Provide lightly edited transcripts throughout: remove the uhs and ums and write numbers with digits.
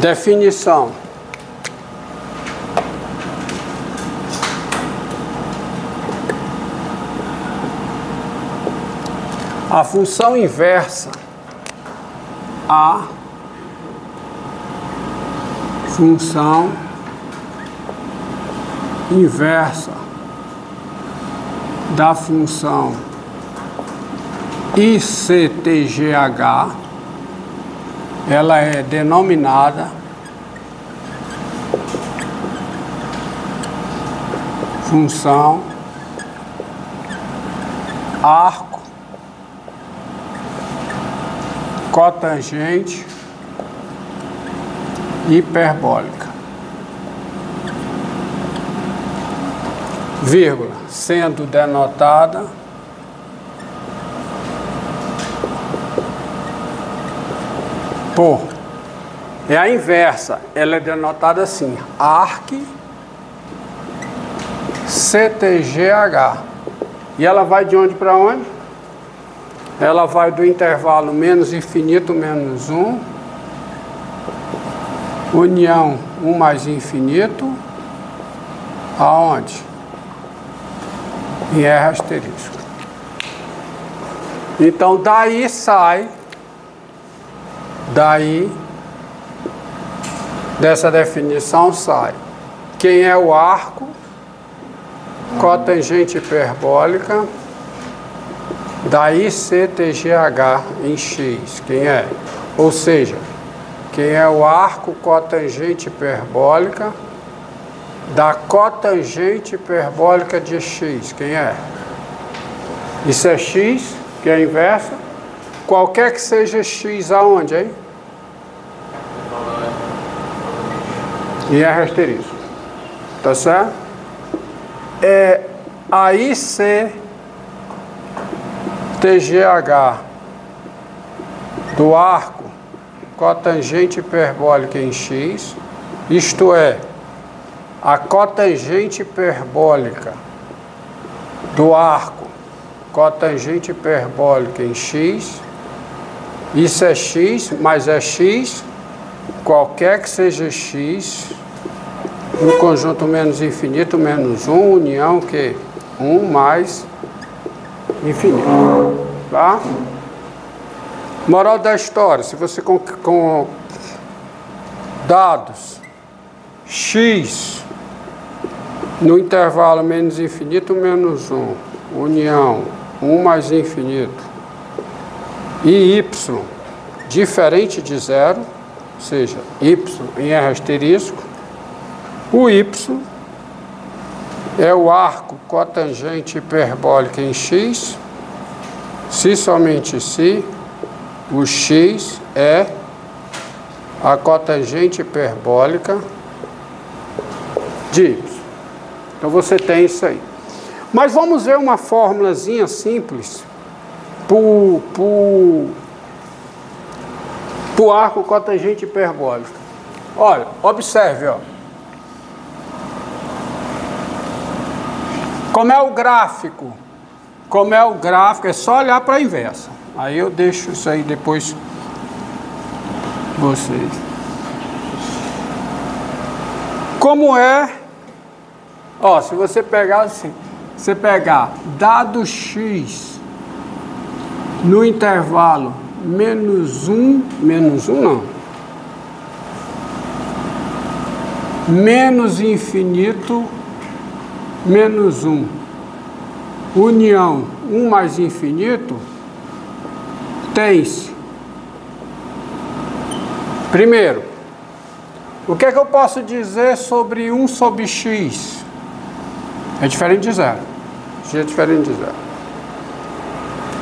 Definição. A função inversa, a função inversa da função ICTGH, ela é denominada função arco cotangente hiperbólica, vírgula, sendo denotada por, é a inversa, ela é denotada assim, arc CTGH, e ela vai de onde para onde? Ela vai do intervalo menos infinito menos 1, união 1 mais infinito, aonde? Em R asterisco. Então daí sai, dessa definição sai quem é o arco cotangente hiperbólica da ICTGH em X, quem é? Ou seja, quem é o arco cotangente hiperbólica da cotangente hiperbólica de X, quem é? Isso é X, que é a inversa. Qualquer que seja X aonde, hein? E R asterisco. Tá certo? É a ICTGH do arco cotangente hiperbólica em X, isto é, a cotangente hiperbólica do arco cotangente hiperbólica em X, isso é X, mas é X, qualquer que seja X, no conjunto menos infinito menos 1, união que 1 mais infinito, tá? Moral da história, se você com dados X no intervalo menos infinito menos 1, união 1 mais infinito, e Y diferente de zero, ou seja, Y em R asterisco, o Y é o arco cotangente hiperbólica em X, se somente se o X é a cotangente hiperbólica de Y. Então você tem isso aí. Mas vamos ver uma fórmulazinha simples para o arco cotangente hiperbólico. Olha, observe, ó. Como é o gráfico? Como é o gráfico? É só olhar para a inversa. Aí eu deixo isso aí depois vocês. Como é? Ó, se você pegar assim, você pegar dado X no intervalo menos 1 não, menos infinito menos 1, união 1 mais infinito, tem-se. Primeiro, o que é que eu posso dizer sobre 1 sobre X? É diferente de zero. X é diferente de zero.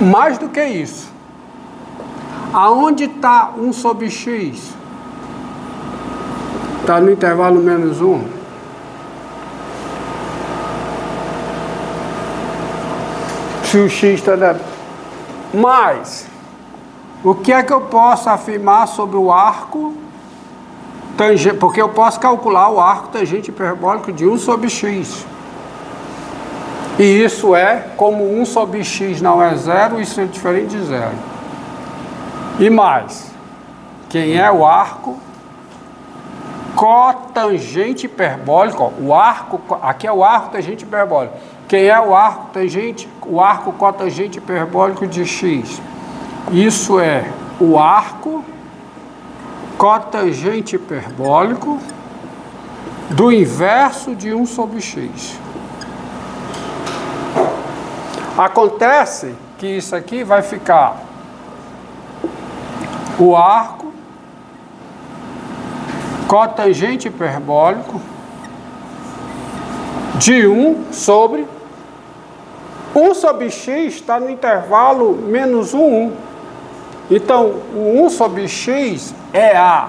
Mais do que isso, aonde está 1 sobre X? Está no intervalo menos 1. Se o X está dentro. Mas, o que é que eu posso afirmar sobre o arco tangente? Porque eu posso calcular o arco tangente hiperbólico de 1 sobre X. E isso é, como 1 sobre X não é zero, isso é diferente de zero. E mais, quem é o arco cotangente hiperbólico, ó, o arco, aqui é o arco tangente hiperbólico. Quem é o arco tangente? O arco cotangente hiperbólico de x. Isso é o arco cotangente hiperbólico do inverso de 1 sobre x. Acontece que isso aqui vai ficar o arco cotangente hiperbólico de 1 sobre 1 sobre x está no intervalo menos 1, 1. Então, o 1 sobre x é a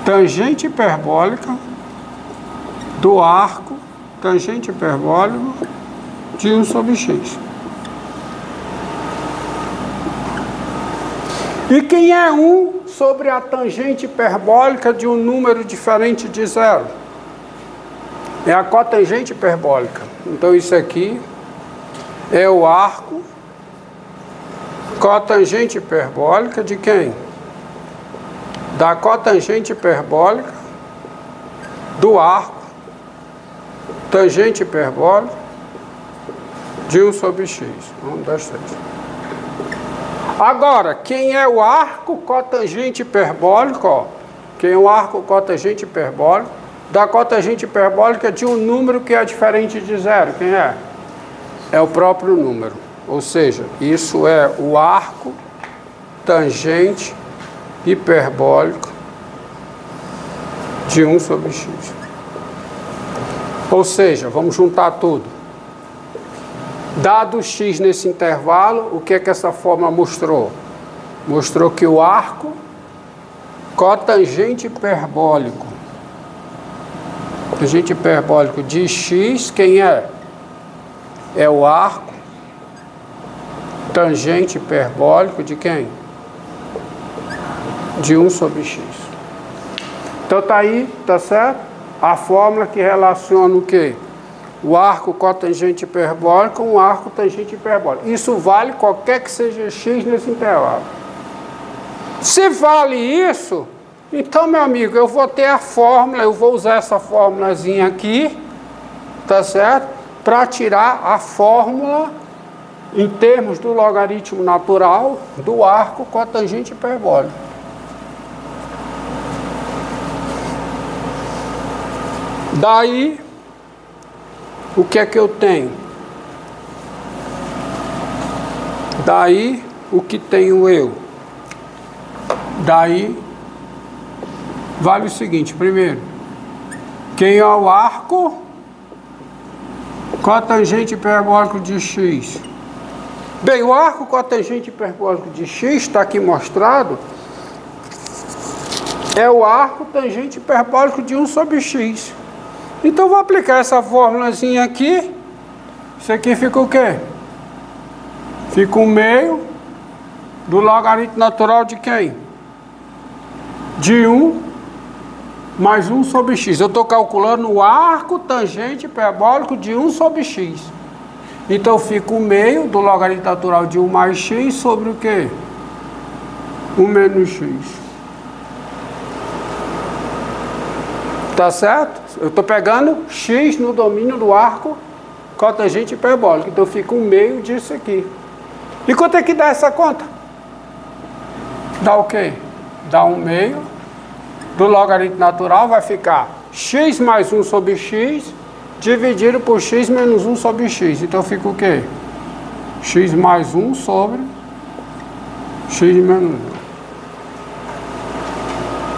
tangente hiperbólica do arco tangente hiperbólico de 1 sobre x. E quem é 1 sobre a tangente hiperbólica de um número diferente de zero? É a cotangente hiperbólica. Então isso aqui é o arco cotangente hiperbólica de quem? Da cotangente hiperbólica do arco tangente hiperbólica de 1 sobre x. 1, 2, 3. Agora, quem é o arco cotangente hiperbólico? Ó, quem é o arco cotangente hiperbólico da cotangente hiperbólica de um número que é diferente de zero? Quem é? É o próprio número. Ou seja, isso é o arco tangente hiperbólico de 1 sobre x. Ou seja, vamos juntar tudo. Dado x nesse intervalo, o que é que essa fórmula mostrou? Mostrou que o arco cotangente hiperbólico, tangente hiperbólico de x, quem é? É o arco tangente hiperbólico de quem? De 1 sobre x. Então tá aí, tá certo? A fórmula que relaciona o quê? O arco cotangente hiperbólico com o arco tangente hiperbólico. Isso vale qualquer que seja x nesse intervalo. Se vale isso, então, meu amigo, eu vou ter a fórmula, eu vou usar essa fórmulazinha aqui, tá certo? Para tirar a fórmula em termos do logaritmo natural do arco cotangente hiperbólico. Daí, o que é que eu tenho? Daí, o que tenho eu? Daí, vale o seguinte, primeiro, quem é o arco cotangente hiperbólico de x? Bem, o arco cotangente hiperbólico de x, está aqui mostrado, é o arco tangente hiperbólico de 1 sobre x. Então, vou aplicar essa fórmulazinha aqui. Isso aqui fica o quê? Fica o meio do logaritmo natural de quem? De 1 mais 1 sobre x. Eu estou calculando o arco tangente hiperbólico de 1 sobre x. Então, fica o meio do logaritmo natural de 1 mais x sobre o quê? 1 menos x. Tá certo? Eu estou pegando x no domínio do arco cotangente hiperbólico. Então, fica o meio disso aqui. E quanto é que dá essa conta? Dá o quê? Dá 1 meio do logaritmo natural, vai ficar x mais 1 sobre x dividido por x menos 1 sobre x. Então, fica o quê? X mais 1 sobre x menos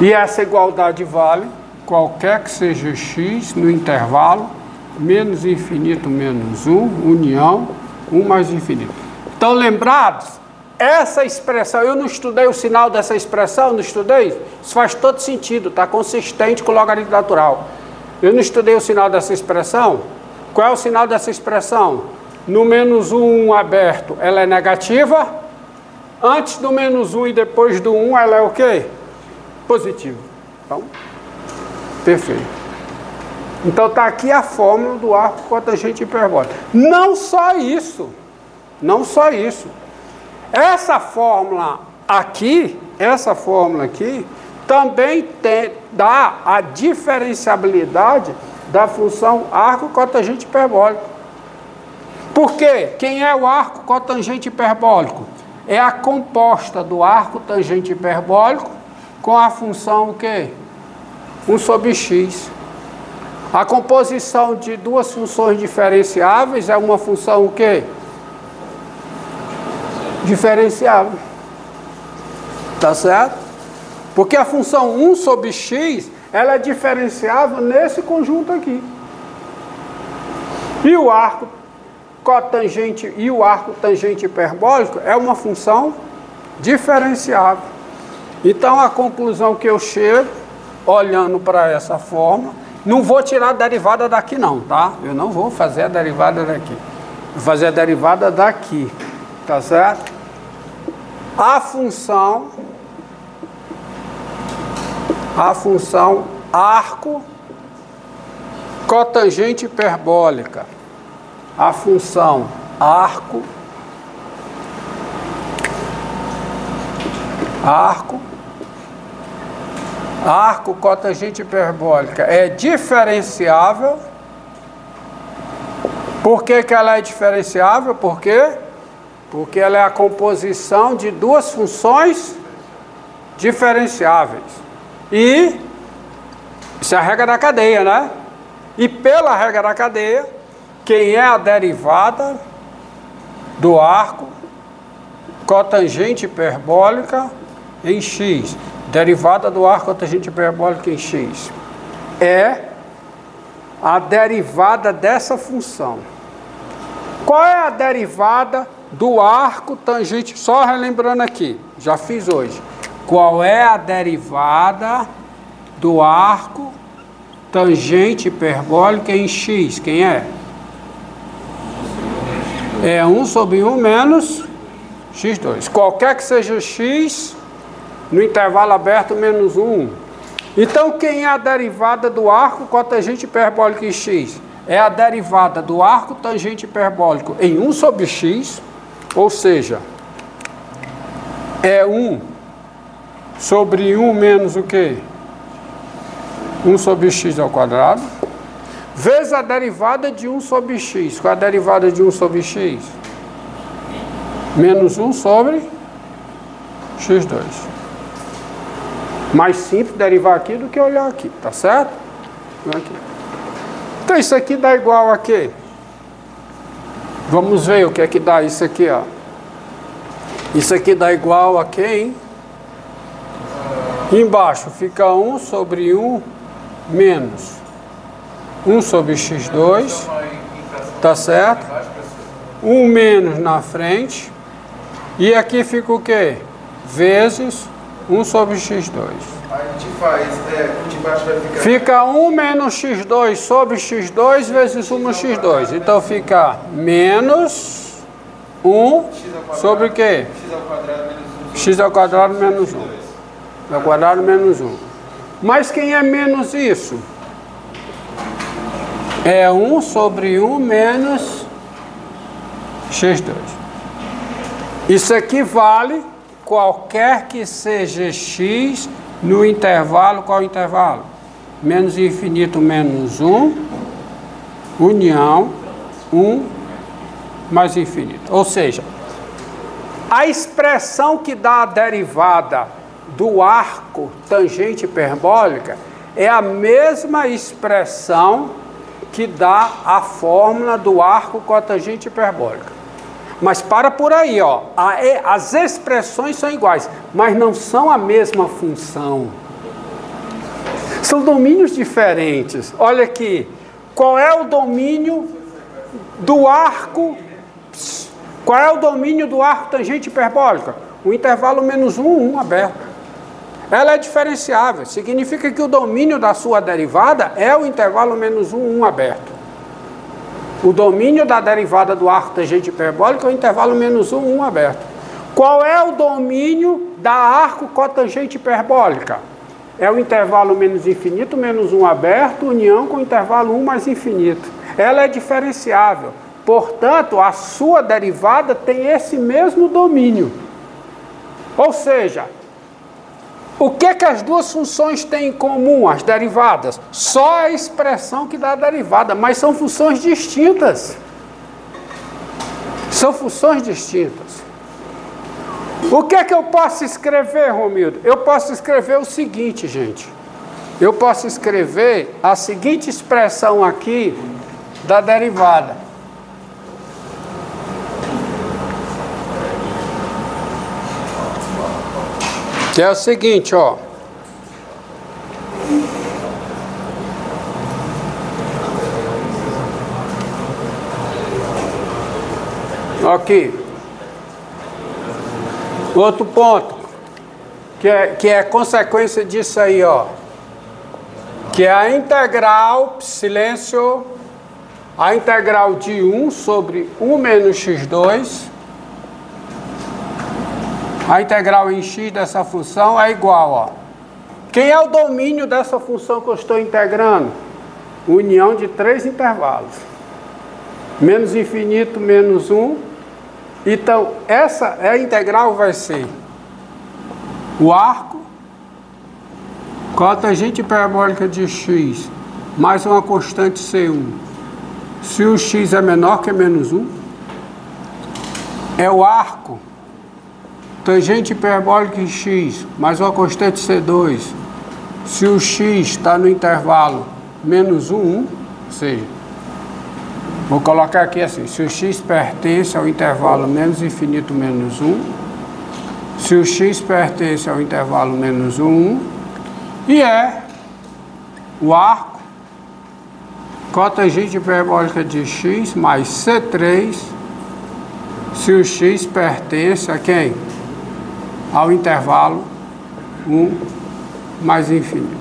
1. E essa igualdade vale qualquer que seja x no intervalo menos infinito menos 1, união, 1 mais infinito. Então, lembrados? Essa expressão, eu não estudei o sinal dessa expressão, não estudei? Isso faz todo sentido, está consistente com o logaritmo natural. Eu não estudei o sinal dessa expressão? Qual é o sinal dessa expressão? No menos 1 aberto, ela é negativa. Antes do menos 1 e depois do 1, ela é o quê? Positiva. Então, perfeito. Então, está aqui a fórmula do arco cotangente hiperbólico. Não só isso. Não só isso. Essa fórmula aqui, também dá a diferenciabilidade da função arco cotangente hiperbólico. Por quê? Quem é o arco cotangente hiperbólico? É a composta do arco tangente hiperbólico com a função o quê? 1 sobre x. A composição de duas funções diferenciáveis é uma função o quê? Diferenciável. Tá certo? Porque a função 1 sobre x, ela é diferenciável nesse conjunto aqui. E o arco cotangente e o arco tangente hiperbólico é uma função diferenciável. Então a conclusão que eu chego, olhando para essa forma, não vou tirar a derivada daqui não, tá? Eu não vou fazer a derivada daqui. Vou fazer a derivada daqui, tá certo? A função arco cotangente hiperbólica. A função arco cotangente hiperbólica é diferenciável. Por que que ela é diferenciável? Por quê? Porque ela é a composição de duas funções diferenciáveis. E isso é a regra da cadeia, né? E pela regra da cadeia, quem é a derivada do arco cotangente hiperbólica em x? Derivada do arco cotangente hiperbólica em x é a derivada dessa função. Qual é a derivada do arco tangente? Só relembrando aqui, já fiz hoje. Qual é a derivada do arco tangente hiperbólica em x? Quem é? É 1 sobre 1 menos x2. Qualquer que seja x, no intervalo aberto, menos 1. Então, quem é a derivada do arco cotangente hiperbólico em x? É a derivada do arco tangente hiperbólico em 1 sobre x, ou seja, é 1 sobre 1 menos o quê? 1 sobre x ao quadrado, vezes a derivada de 1 sobre x. Qual é a derivada de 1 sobre x? Menos 1 sobre x2. Mais simples derivar aqui do que olhar aqui, tá certo? Aqui. Então isso aqui dá igual a quê? Vamos ver o que é que dá isso aqui, ó. Isso aqui dá igual a quê, hein? Embaixo fica 1 sobre 1 menos 1 sobre x2, tá certo? 1 menos na frente. E aqui fica o quê? Vezes 1 sobre x2. A gente faz, de baixo vai ficar... Fica 1 menos x2 sobre x2 vezes 1 no x2. Então fica menos 1 sobre o quê? X ao quadrado menos 1. X ao quadrado menos 1. Mas quem é menos isso? É 1 sobre 1 menos x2. Isso aqui vale qualquer que seja x no intervalo. Qual intervalo? Menos infinito menos 1, união 1 mais infinito. Ou seja, a expressão que dá a derivada do arco tangente hiperbólica é a mesma expressão que dá a fórmula do arco cotangente hiperbólica. Mas para por aí, ó, as expressões são iguais, mas não são a mesma função. São domínios diferentes. Olha aqui, qual é o domínio do arco? Qual é o domínio do arco tangente hiperbólica? O intervalo menos 1, 1 aberto. Ela é diferenciável, significa que o domínio da sua derivada é o intervalo menos 1, 1 aberto. O domínio da derivada do arco tangente hiperbólico é o intervalo menos 1, 1 aberto. Qual é o domínio da arco cotangente hiperbólica? É o intervalo menos infinito, menos 1 aberto, união com o intervalo 1 mais infinito. Ela é diferenciável. Portanto, a sua derivada tem esse mesmo domínio. Ou seja, O que as duas funções têm em comum, as derivadas? Só a expressão que dá a derivada, mas são funções distintas. São funções distintas. O que eu posso escrever, Romildo? Eu posso escrever o seguinte, gente. Eu posso escrever a seguinte expressão aqui da derivada. Que é o seguinte, ó. Aqui. Outro ponto, que é consequência disso aí, ó. Que é a integral, silêncio, a integral de 1 sobre 1 menos x2. A integral em x dessa função é igual, ó. Quem é o domínio dessa função que eu estou integrando? União de 3 intervalos. Menos infinito, menos 1. Então, essa integral vai ser o arco com a tangente hiperbólica de x mais uma constante C1. Se o x é menor que menos 1, é o arco tangente hiperbólica de x mais uma constante C2. Se o x está no intervalo menos 1, 1, ou seja, vou colocar aqui assim, se o x pertence ao intervalo menos infinito menos 1, se o x pertence ao intervalo menos 1, 1, e é o arco cotangente hiperbólica de x mais C3, se o x pertence a quem? Ao intervalo 1 mais infinito.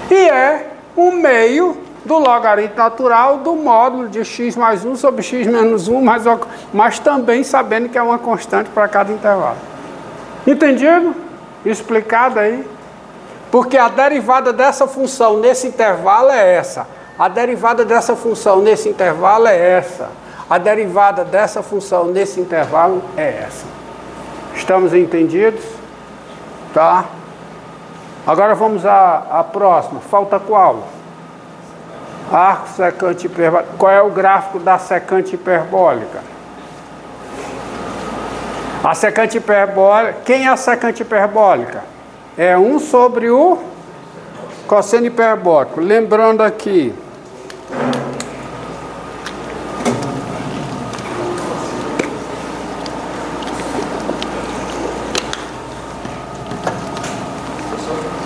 E é o meio do logaritmo natural do módulo de x mais 1 sobre x menos 1, mas também sabendo que é uma constante para cada intervalo. Entendido? Explicado aí? Porque a derivada dessa função nesse intervalo é essa. A derivada dessa função nesse intervalo é essa. A derivada dessa função nesse intervalo é essa. Estamos entendidos? Tá? Agora vamos à próxima. Falta qual? Arco secante hiperbólico. Qual é o gráfico da secante hiperbólica? A secante hiperbólica. Quem é a secante hiperbólica? É 1 sobre o cosseno hiperbólico. Lembrando aqui.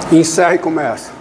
Encerra e começa.